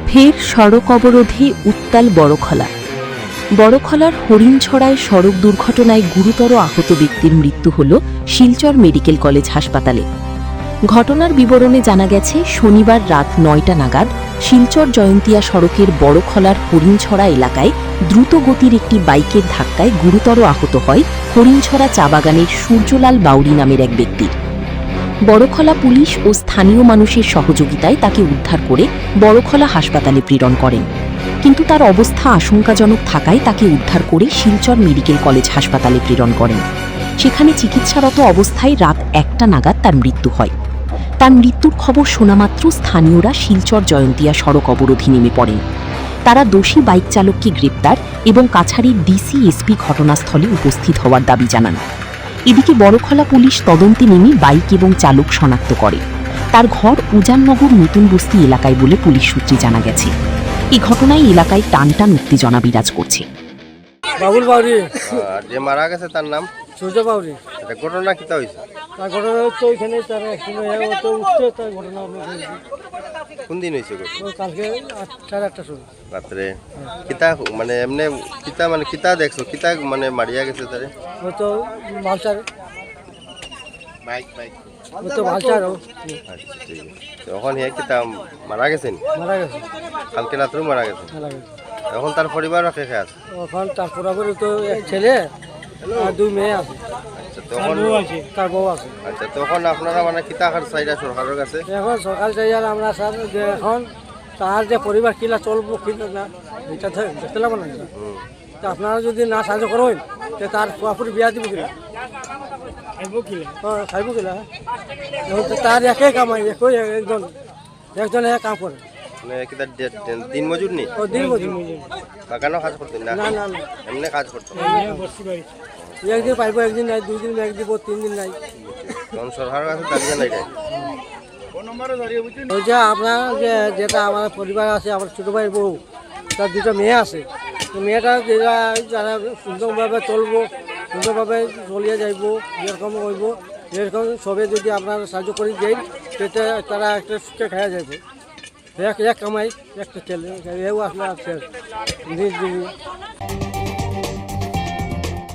ফের সড়ক অবরোধে উত্তাল বড়খলা। বড়খলার হরিণছড়ায় সড়ক দুর্ঘটনায় গুরুতর আহত ব্যক্তির মৃত্যু হল শিলচর মেডিকেল কলেজ হাসপাতালে। ঘটনার বিবরণে জানা গেছে, শনিবার রাত ৯টা নাগাদ শিলচর জয়ন্তিয়া সড়কের বড়খলার হরিণছড়া এলাকায় দ্রুত গতির একটি বাইকের ধাক্কায় গুরুতর আহত হয় হরিণছড়া চা বাগানের সূর্যলাল বাউরি নামের এক ব্যক্তির। বড়খলা পুলিশ ও স্থানীয় মানুষের সহযোগিতায় তাকে উদ্ধার করে বড়খলা হাসপাতালে প্রেরণ করেন, কিন্তু তার অবস্থা আশঙ্কাজনক থাকায় তাকে উদ্ধার করে শিলচর মেডিকেল কলেজ হাসপাতালে প্রেরণ করেন। সেখানে চিকিৎসারত অবস্থায় রাত ১টা নাগাদ তার মৃত্যু হয়। তার মৃত্যুর খবর শোনামাত্র স্থানীয়রা শিলচর জয়ন্তিয়া সড়ক অবরোধে নেমে পড়েন। তারা দোষী বাইক চালককে গ্রেপ্তার এবং কাছাড়ির ডিসি-এসপি ঘটনাস্থলে উপস্থিত হওয়ার দাবি জানান। এদিকে বড়খলা পুলিশ তদন্তে নেমে বাইক এবং চালক শনাক্ত করে। তার ঘর উজাননগর নতুন বস্তি এলাকায় বলে পুলিশ সূত্রে জানা গেছে। এই ঘটনায় এলাকায় টানটান উত্তেজনা বিরাজ করছে। বাবুল বাউরি যে মারা গেছে তার নাম সূর্য বাউরি। ঘটনা কিতা হয়েছে? তার ঘটনা হচ্ছে ওইখানে তার অ্যাক্সিডেন্ট উঠছে, তার ঘটনা কোন দিন হয়েছে? কালকে 8:30টার সময় রাত্রে। কিতা মানে এমনি কিতা মানে কিতা দেখছো? কিতা মানে মারিয়া গেছে তারে? হয়তো ভালচার বাইক হয়তো ভালচার। আচ্ছা, ঠিক আছে। এখন হে কিতা মারা গেছেন? মারা গেছে কালকে রাত্রেও মারা গেছে। এখন তার পরিবার কে কে আছে? এখন তার পুরাপুরি তো এক ছেলে আর 2 মেয়ে আছে। আচ্ছা, তখন তার বউ আছে। আচ্ছা, তখন আপনারা মানে কিতা চাইরা সরকারের কাছে? এখন সরকার চাই আর আমরা স্যার যে এখন তার যে পরিবার কিলা চলবো কিনা না এটা দেখতে লাগবে না। তো আপনারা যদি না সাহায্য করেন তার পুরাপুরি বিয়া দিব কিনা, খাইব কিনা? তার একে কামাই একজন কাম করে। মানে কিতা দিন মজুর নি? দিন মজুর। বাগানও কাজ করতেন না? না না না, এমনি কাজ করতেন। একদিন পাইব, একদিন নাই, 2 দিন এক দিব, 3 দিন নাই। তখন সরকারের কাছে দাবি জানাই যায়। ওই যে আপনার যেটা আমার পরিবার আছে, আমার ছোটো ভাইয়ের বউ, তার 2টা মেয়ে আছে। তো মেয়েটা যারা সুন্দরভাবে চলবো, সুন্দরভাবে চলিয়ে যাইব, যেরকম হইব এরকম সবে যদি আপনার সাহায্য করে দেয় সেটা তারা একটা সুখে খাওয়া যাবে। এক কামাই একটা ছেলে এও আসলে আছে।